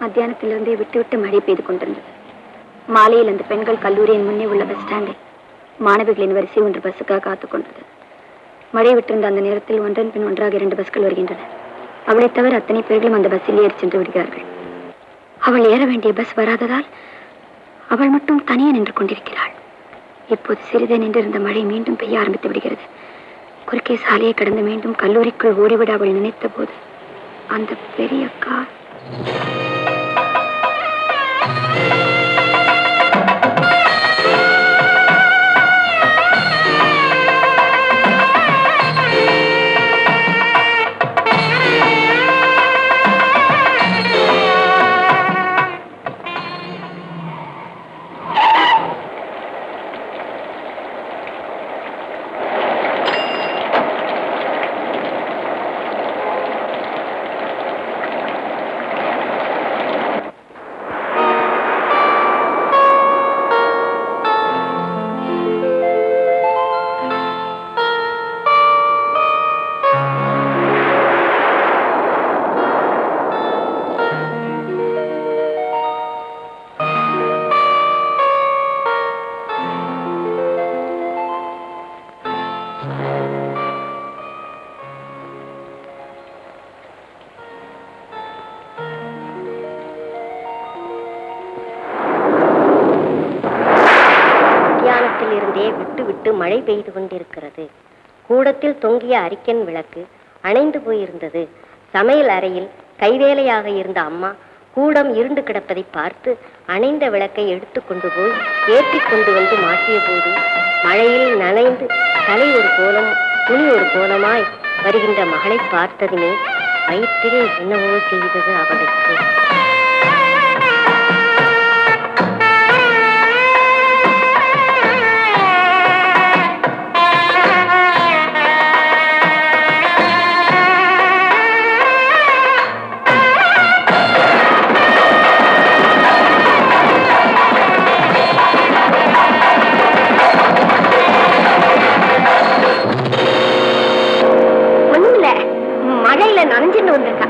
மத்தியானத்திலிருந்தே விட்டு விட்டு மழை பெய்து கொண்டிருந்தது. மாலையில் அந்த பெண்கள் கல்லூரியின் முன்னே உள்ள பஸ் ஸ்டாண்டில் மாணவிகளின் வரிசை ஒன்று பஸ்ஸுக்காக காத்துக் கொண்டது. மழை விட்டிருந்த அந்த நேரத்தில் ஒன்றன் பின் ஒன்றாக 2 பஸ்கள் வருகின்றன. அவளை தவிர அத்தனை பேர்களும் அந்த பஸ்ஸில் ஏறி சென்று விடுகிறார்கள். அவள் ஏற வேண்டிய பஸ் வராததால் அவள் மட்டும் தனியே நின்று கொண்டிருக்கிறாள். இப்போது சிறிது நின்றிருந்த மழை மீண்டும் பெய்ய ஆரம்பித்து விடுகிறது. குறுக்கே சாலையை கடந்து மீண்டும் கல்லூரிக்குள் ஓடிவிட அவள் நினைத்த போது அந்த பெரிய கார் விட்டு விட்டு மழை பெய்து கொண்டிருக்கிறது. கூடத்தில் தொங்கிய அரிக்கன் விளக்கு அணைந்து போயிருந்தது. சமையல் அறையில் கைவேலையாக இருந்த அம்மா கூடம் இருண்டு கிடப்பதை பார்த்து அணைந்த விளக்கை எடுத்து கொண்டு போய் ஏற்றி கொண்டு வந்து மாட்டிய போது மழையில் நனைந்து தலை ஒரு கோலம் துணி ஒரு கோலமாய் வருகின்ற மகளை பார்த்ததுமே வயிற்றிலே என்னவோ செய்தது அவளுக்கு. நனைஞ்சிட்டு வந்திருக்கா.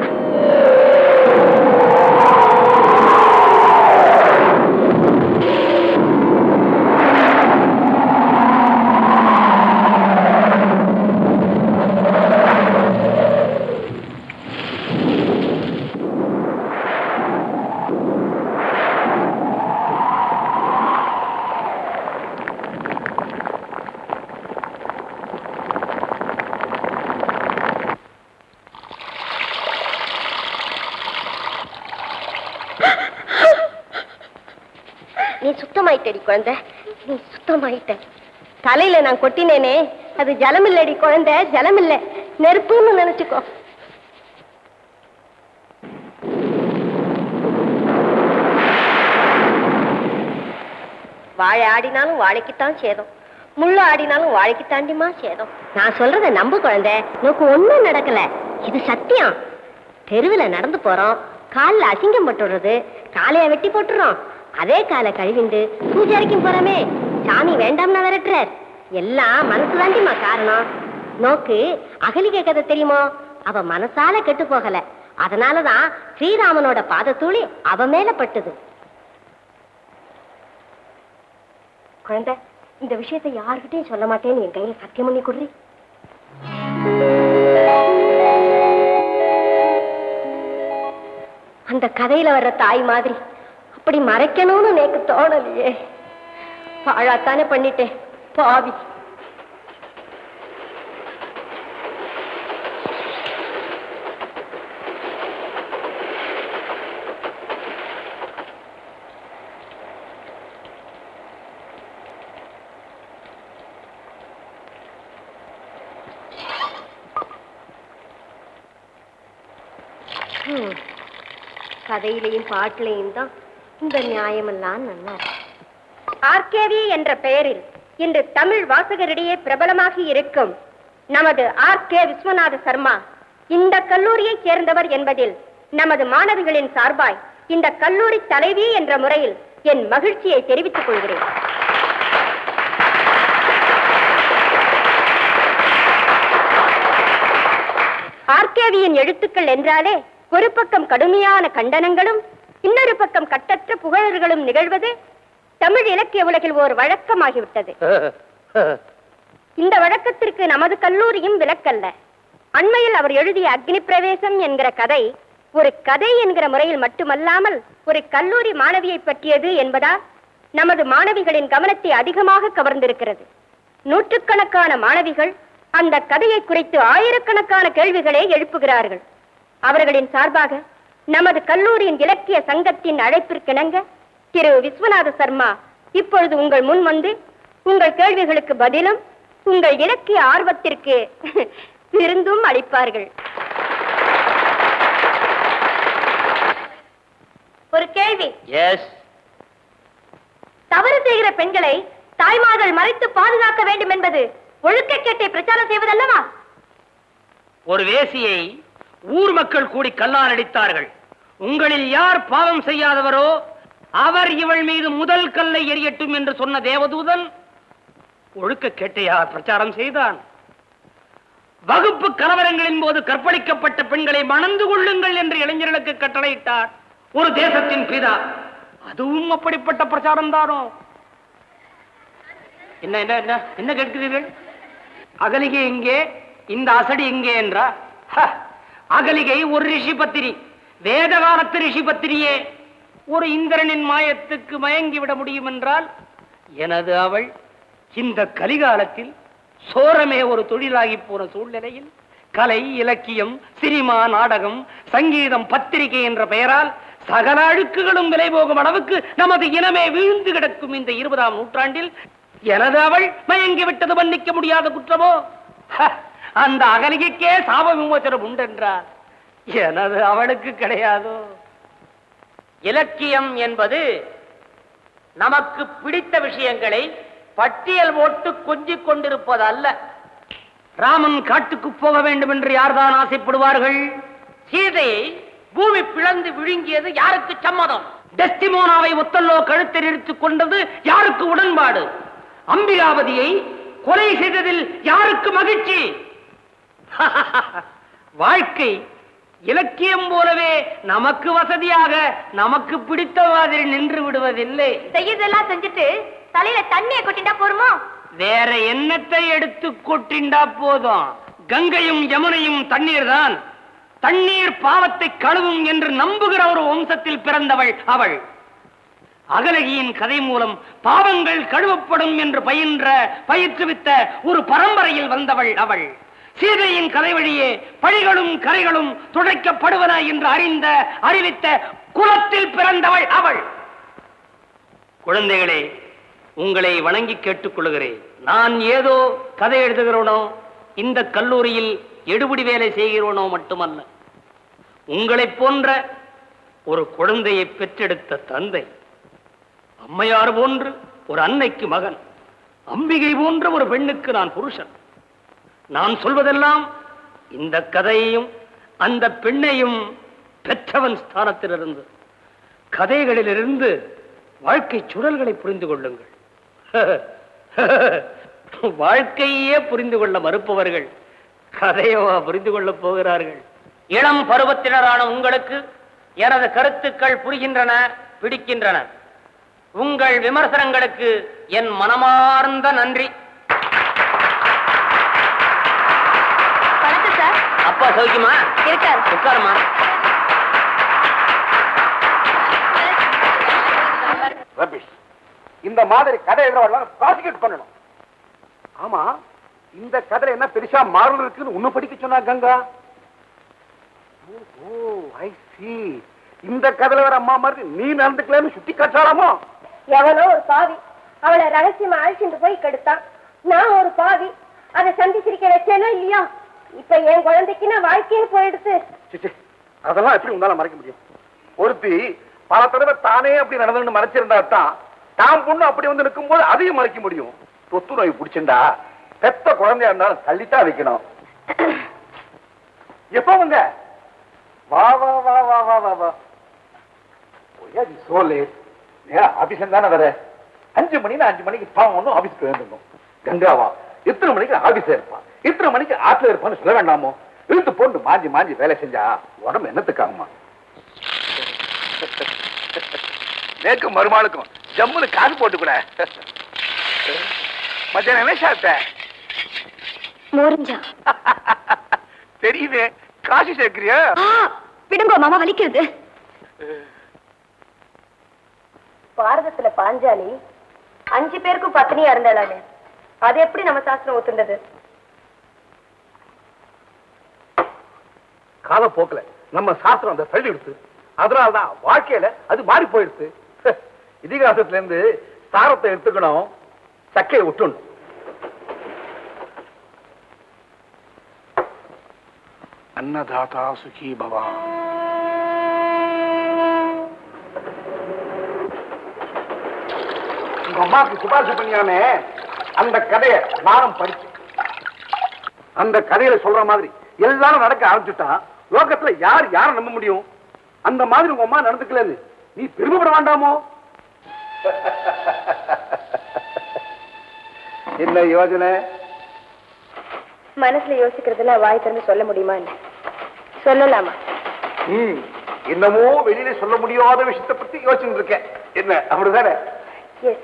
நீ சுத்தமாயிட்டடி குழந்தை, நீ சுத்தமாயிட்ட. தலையில நான் கொட்டினேனே அது ஜலம் இல்லடி குழந்தை, ஜலம் இல்ல, நெருப்புன்னு நினைச்சுக்கோ. வாழை ஆடினாலும் வாழைக்குத்தான் சேதம், முள்ளு ஆடினாலும் வாழைக்கு தாண்டிமா சேதம். நான் சொல்றத நம்பு குழந்தை, உனக்கு ஒண்ணும் நடக்கல, இது சத்தியம். தெருவில் நடந்து போறோம், காலில் அசிங்கம் பட்டுடுறது, காலைய வெட்டி போட்டுறோம், அதே காலை கழுவிண்டு பூஜைக்கும் போறமே, சாமி வேண்டாம்னா விரட்டுறார். எல்லாம் மனசு தாண்டிமா காரணம். நோக்கு அகலிகை கதை தெரியுமோ? அவ மனசால கெட்டு போகல, அதனாலதான் ஸ்ரீராமனோட பாதத்தூளி அவ மேல பட்டுது. குழந்தை, இந்த விஷயத்தை யாருக்கிட்டையும் சொல்ல மாட்டேன்னு என் கையில சத்தியம் பண்ணி கொடுறி. அந்த கதையில வர்ற தாய் மாதிரி அப்படி மறைக்கணும்னு எனக்கு தோணலையே. பாழாத்தானே பண்ணிட்டேன் பாவி. கதையிலையும் பாட்டிலையும் தான் இந்த நியாயமெல்லாம் நல்லா. ஆர்கேவி என்ற பெயரில் இன்று தமிழ் வாசகரிடையே பிரபலமாகி இருக்கும் நமது ஆர்கே விஸ்வநாத சர்மா இந்த கல்லூரியைச் சேர்ந்தவர் என்பதில் நமது மாணவிகளின் சார்பாய் இந்த கல்லூரி தலைவி என்ற முறையில் என் மகிழ்ச்சியை தெரிவித்துக் கொள்கிறேன். ஆர்கேவியின் எழுத்துக்கள் என்றாலே ஒரு பக்கம் கடுமையான கண்டனங்களும், இன்னொரு பக்கம் கட்டற்ற புகழர்களும் நிகழ்வது தமிழ் இலக்கிய உலகில் ஒரு வழக்கமாகிவிட்டது. இந்த வழக்கத்திற்கு நமது கல்லூரியும் விலக்கல்ல. அண்மையில் அவர் எழுதிய அக்னி பிரவேசம் என்கிற கதை ஒரு கதை என்கிற முறையில் மட்டுமல்லாமல் ஒரு கல்லூரி மாணவியை பற்றியது என்பதால் நமது மாணவிகளின் கவனத்தை அதிகமாக கவர்ந்திருக்கிறது. நூற்றுக்கணக்கான மாணவிகள் அந்த கதையை குறித்து ஆயிரக்கணக்கான கேள்விகளை எழுப்புகிறார்கள். அவர்களின் சார்பாக நமது கல்லூரியின் இலக்கிய சங்கத்தின் அழைப்பிற்கிணங்க திரு விஸ்வநாத சர்மா இப்பொழுது உங்கள் முன் வந்து உங்கள் கேள்விகளுக்கு பதிலும் உங்கள் இலக்கிய ஆர்வத்திற்கு விருந்தும் அளிப்பார்கள். ஒரு கேள்வி. தவறு செய்கிற பெண்களை தாய்மார்கள் மறைத்து பாதுகாக்க வேண்டும் என்பது ஒழுக்கக்கேட்டை பிரச்சாரம் செய்வதல்லவா? ஒரு வேசியை ஊர் மக்கள் கூடி கல்லால் அடித்தார்கள். உங்களில் யார் பாவம் செய்யாதவரோ அவர் இவள் மீது முதல் கல்லை எறியட்டும் என்று சொன்ன தேவதூதன் ஒழுக்கக்கேட்டையா பிரச்சாரம் செய்தான். வகுப்பு கலவரங்களின் போது கற்பழிக்கப்பட்ட பெண்களை மணந்து கொள்ளுங்கள் என்று இளைஞர்களுக்கு கட்டளையிட்டார் ஒரு தேசத்தின் பிதா. அதுவும் அப்படிப்பட்ட பிரச்சாரம் தானோ? என்ன என்ன என்ன என்ன கேட்கிறீர்கள்? அகலிகை எங்கே, இந்த அசடி எங்கே என்றா? அகலிகை ஒரு ரிஷி பத்திரி, வேத காலத்து ரிஷி பத்திரியே. ஒரு இந்திரனின் மாயத்துக்கு மயங்கி விட முடியும் என்றால் எனது அவள் இந்த கலிகாலத்தில் சோரமே ஒரு தொழிலாகி போன சூழ்நிலையில் கலை, இலக்கியம், சினிமா, நாடகம், சங்கீதம், பத்திரிகை என்ற பெயரால் சகல அழுக்குகளும் விலை போகும் அளவுக்கு நமது இனமே வீழ்ந்து கிடக்கும் இந்த 20ஆம் நூற்றாண்டில் எனது அவள் மயங்கி விட்டது மன்னிக்க முடியாத குற்றமோ? அந்த அகலிகைக்கே சாப விமோசனம் உண்டென்றார் எனது அவளுக்கு கிடையாதோ? இலக்கியம் என்பது நமக்கு பிடித்த விஷயங்களை பட்டியல் போட்டு கொஞ்சிக் கொண்டிருப்பது அல்ல. ராமன் காட்டுக்கு போக வேண்டும் என்று யார்தான் ஆசைப்படுவார்கள்? சீதையை பூமி பிளந்து விழுங்கியது யாருக்கு சம்மதம்? டெஸ்டிமோனாவை ஒத்தல்லோ கழுத்தில் இழுத்துக் கொண்டது யாருக்கு உடன்பாடு? அம்பிகாபதியை கொலை செய்ததில் யாருக்கு மகிழ்ச்சி? வாழ்க்கை இலக்கியம் போலவே நமக்கு வசதியாக நமக்கு பிடித்த மாதிரி நின்று விடுவதில்லை. செய்யறதெல்லாம் செஞ்சுட்டு தலையில தண்ணியை கொட்டிண்டா போருமோ? வேற எண்ணத்தை எடுத்து கொட்டிண்டா போதும். கங்கையும் யமுனையும் தண்ணீர் தான். தண்ணீர் பாவத்தை கழுவும் என்று நம்புகிற ஒரு வம்சத்தில் பிறந்தவள் அவள். அகலகியின் கதை மூலம் பாவங்கள் கழுவப்படும் என்று பயிற்றுவித்த ஒரு பரம்பரையில் வந்தவள் அவள். சீதையின் கதை வழியே பழிகளும் கரைகளும் துடைக்கப்படுவன என்று அறிவித்த குலத்தில் பிறந்தவள் அவள். குழந்தைகளே, உங்களை வணங்கி கேட்டுக்கொள்கிறேன். நான் ஏதோ கதை எழுதுகிறோனோ, இந்த கல்லூரியில் எடுபிடி வேலை செய்கிறோனோ மட்டுமல்ல, உங்களைப் போன்ற ஒரு குழந்தையை பெற்றெடுத்த தந்தை, அம்மையார் போன்று ஒரு அன்னைக்கு மகன், அம்பிகை போன்ற ஒரு பெண்ணுக்கு நான் புருஷன். நான் சொல்வதெல்லாம் இந்த கதையையும் அந்த பெண்ணையும் பெற்றவன் ஸ்தானத்திலிருந்து, கதைகளிலிருந்து வாழ்க்கை சுழல்களை புரிந்து கொள்ளுங்கள். வாழ்க்கையே புரிந்து கொள்ள மறுப்பவர்கள் கதையவா புரிந்து கொள்ளப் போகிறார்கள்? இளம் பருவத்தினரான உங்களுக்கு எனது கருத்துக்கள் புரிகின்றன, பிடிக்கின்றன. உங்கள் விமர்சனங்களுக்கு என் மனமார்ந்த நன்றி. அப்பா சௌக்கியமா இருக்கார்? உட்காருமா. ரபிஷ், இந்த மாதிரி கதை எழுதுறவங்க ப்ராசிக்யூட் பண்ணணும். ஆமா, இந்த கதை என்ன பெருசா மாறல் இருக்குன்னு உன்னை படிக்க சொன்னா கங்கா? ஓ ஐ சீ. இந்த கதையில வர அம்மா மாதிரி நீ நடந்துக்கலன்னு சுட்டி காட்டாலாமோ? எவனோ ஒரு பாவி அவளை ரகசியமா அழைச்சிட்டு போய் கெடுத்தான். நான் ஒரு பாவி அதை சந்திச்சிருக்க வச்சேனோ இல்லையா? இப்ப என் குழந்தைக்கு நான் வாழ்க்கையே போயிடுச்சு. அதெல்லாம் எப்படி உன்னால மறைக்க முடியும்? ஒருத்தி பல தடவை தானே அப்படி நடந்து மறைச்சிருந்தா தான் தான் பொண்ணு அப்படி வந்து நிற்கும் போது அதையும் மறைக்க முடியும். தொத்து நோய் பிடிச்சிருந்தா பெத்த குழந்தையா இருந்தாலும் தள்ளித்தான் வைக்கணும். எப்ப வந்த? வா வா வா வா வா வா வா. சோலே ஆபீஸ் தானே வர. 5 மணினா 5 மணிக்கு பாவம் ஒன்றும் ஆபீஸ்க்கு வந்துடணும். கங்காவா எத்தனை மணிக்கு ஆபீஸ் இருப்பான், எத்தனை மணிக்கு ஆற்றுல இருப்பான்னு சொல்ல வேண்டாமோ? இழுத்து போட்டு மாஞ்சி மாஞ்சி வேலை செஞ்சா உடம்பு என்னத்துக்காகுமா? நேக்கும் மறுமாளுக்கும் ஜம்முன்னு காசு போட்டு கூட. மத்தியானம் என்ன சாப்பிட்ட? மோரிஞ்சா. தெரியுது. காசு சேர்க்கிறியா? விடுங்கோ மாமா, வலிக்கிறது. பாரதத்துல பாஞ்சாலி 5 பேருக்கும் பத்தினியா இருந்தாளாமே, அது எப்படி நம்ம சாஸ்திரம் ஒத்துண்டது? காலப்போக்கில் நம்ம சாஸ்திரம் அந்த தள்ளி எடுத்து, அதனால்தான் வாழ்க்கையில அது மாறி போயிடுச்சு. இதிகாசத்துல இருந்து சாரத்தை எடுத்துக்கணும், சக்கையை விட்டுணும். அன்னதாதா சுகி பவா. உங்க அம்மாவுக்கு சிபாரிசு பண்ணியானே அந்த கதையை நானும் படிச்சேன். அந்த கதையில சொல்ற மாதிரி எல்லாரும் நடக்க ஆரம்பிச்சுட்டா லோகத்துல யார் யார நம்ப முடியும்? அந்த மாதிரி உங்க அம்மா நடந்துக்கலன்னு நீ பெருமைப்பட வேண்டாமோ? என்ன யோசனை? மனசுல யோசிக்கிறதுல வாய் திறந்து சொல்ல முடியுமா? சொல்லலாமா? என்னமோ வெளியில சொல்ல முடியாத விஷயத்தை பத்தி யோசிச்சுட்டு இருக்கேன். என்ன அப்படிதானே? Yes,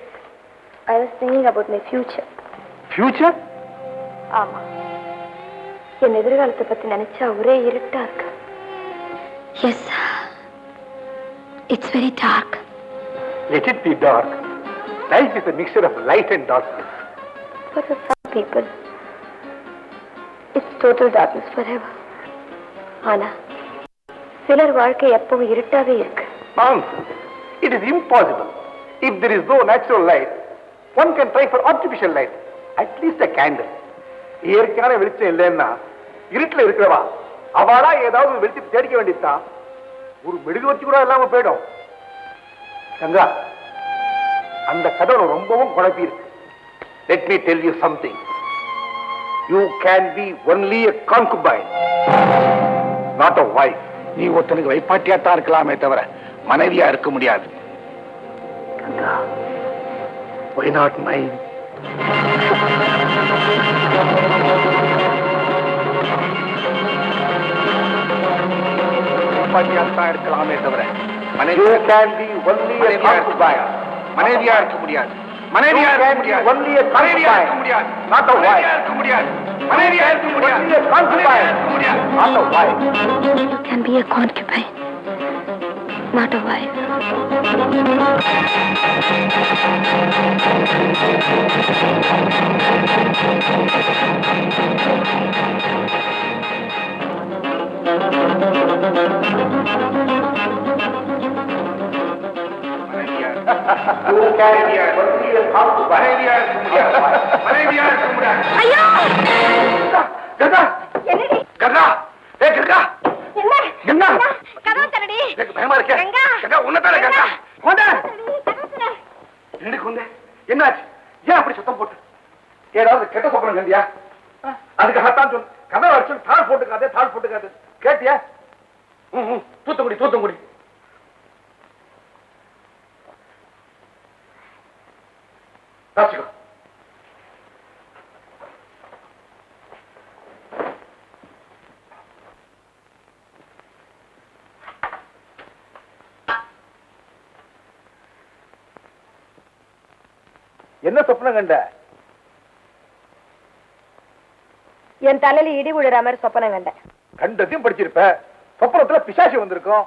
I was thinking about my future. Future? ஆமா, என் எதிர்காலத்தை பத்தி நினைச்சா ஒரே இருட்டா இருக்கு. Yes, it's very dark. Let it be dark. Life is a mixture of light and darkness. For some people, it's total darkness forever. ஆனா சிலர் வாழ்க்கை எப்பவும் இருட்டாவே இருக்கு. It is impossible. If there is no natural light, one can try for artificial light. At least a candle. இயற்கையான வெளிச்சம் இல்லைன்னா இருட்டில் இருக்கிறவா அவளா ஏதாவது வெளிச்சம் தேடிக்க வேண்டியதுதான். ஒரு மெழுகுவர்த்தி கூட இல்லாம போயிடும். கங்கா, அந்த கதை ரொம்பவும் குழப்பி இருக்கு. Let me tell you something. You can be only a concubine, not a wife. நீ ஒருத்தனுக்கு வைப்பாட்டியாத்தான் இருக்கலாமே தவிர மனைவியா இருக்க முடியாது. Ganga, why not mine? வைப்பாட்டியாத்தான் இருக்கலாமே தவிர மனைவியா இருக்க முடியாது. மனைவியா இருக்க முடியாது. மனைவியா இருக்க முடியாது. Not a wife. இருக்க முடியாது. மனைவியா இருக்க முடியாது. Not a wife. You can be a concubine, not a wife. You can be only a concubine. மனைவியா இருக்க முடியாது. ஐயோ! கங்கா! என்னடி? கங்கா! ஏய் கங்கா! என்ன? கங்கா! கதவு தரடி. எனக்கு பயமா இருக்கே. கங்கா! கங்கா, உன்னதானே கங்கா? கொண்டே. கதவு தர. என்னடி கொண்டே? என்னாச்சு? ஏன் அப்படி சத்தம் போட்டு? ஏதாவது கெட்ட சொப்பனம் கண்டியா? அதுக்காகத்தான் சொன்ன. கதவை அடிச்சு தாள் போட்டுக்காது. கேட்டியா? தூத்துக்குடி. ராசிகோ. என்ன சொப்பனம் கண்ட? என் தலையில இடி விழுற மாதிரி சொப்பனம் கண்டேன். கண்டதையும் படிச்சிருப்ப. சொப்பனத்துல பிசாசு வந்திருக்கும்.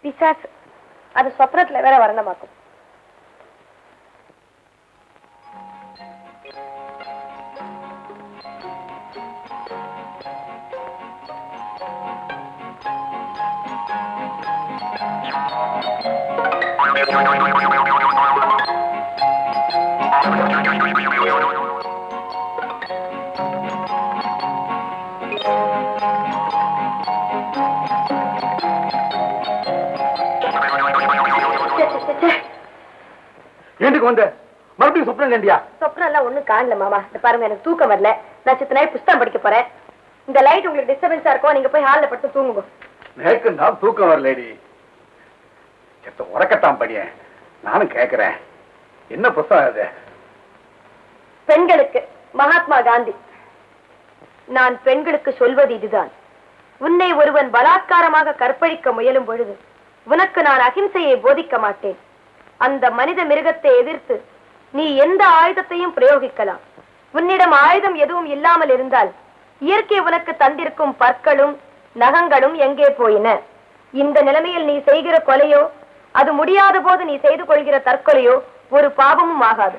பிசாசு அது சொப்பனத்துல வேற வர்ணமாக்கும். ஏண்டுக்கு வந்த? மறுபடியும் சொப்பனம் கண்டியா? சொப்பனம் எல்லாம் ஒண்ணும் காணல மாமா. இந்த பாருங்க, எனக்கு தூக்கம் வரல. நான் சித்த நாள் புஸ்தகம் படிக்க போறேன். இந்த லைட் உங்களுக்கு டிஸ்டர்பன்ஸா இருக்கும். நீங்க போய் ஹால்ல படுத்து தூங்குங்க. நேக்கு நான் தூக்கம் வரலடி. செத்த உறக்கத்தான் படியேன். நானும் கேட்கிறேன். என்ன புஸ்தகம் அது? பெண்களுக்கு மகாத்மா காந்தி. நான் பெண்களுக்கு சொல்வது இதுதான்: உன்னை ஒருவன் பலாத்காரமாக கற்பழிக்க முயலும் பொழுது உனக்கு நான் அகிம்சையை போதிக்க மாட்டேன். அந்த மனித மிருகத்தை எதிர்த்து நீ எந்த ஆயுதத்தையும் பிரயோகிக்கலாம். உன்னிடம் ஆயுதம் எதுவும் இல்லாமல் இருந்தால் இயற்கை உனக்கு தந்திருக்கும் பற்களும் நகங்களும் எங்கே போயின? இந்த நிலைமையில் நீ செய்கிற கொலையோ, அது முடியாத போது நீ செய்து கொள்கிற தற்கொலையோ ஒரு பாவமும் ஆகாது.